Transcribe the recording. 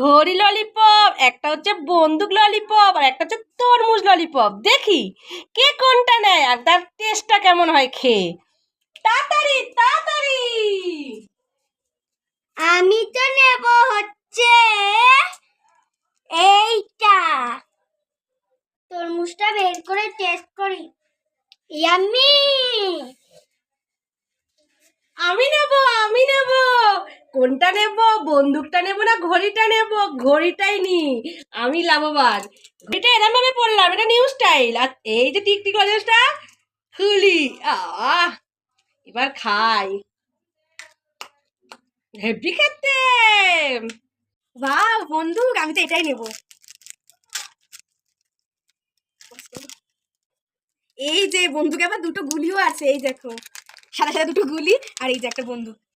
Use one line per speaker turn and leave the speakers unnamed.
ঘড়ি ললিপপ, একটা হচ্ছে বন্দুক ললিপপ, আর একটা হচ্ছে তরমুজ ললিপপ। দেখি কে কোনটা নেয় আর তার টেস্টটা কেমন হয় খেয়ে। তাড়াতাড়ি তাড়াতাড়ি।
আমি তো নেব হচ্ছে এইটা। তরমুজটা বের করে টেস্ট করি। ইয়াম্মি।
আমি নেব। কোনটা নেব? বন্দুকটা নেব না ঘড়িটা নেব? ঘড়িটাই নি, আমি লাভবান। এটা এরম ভাবে পড়লাম, এটা নিউ স্টাইল। আর এই যে টিকটিক লজেন্সটা খুলি, এবার খাই। হেভি খেতে।
বাহ বন্দুক, আমি তো এটাই নেব। এই যে বন্দুকে আবার দুটো গুলিও আছে, এই দেখো সাদা সাদা দুটো গুলি, আর এই যে একটা বন্দুক।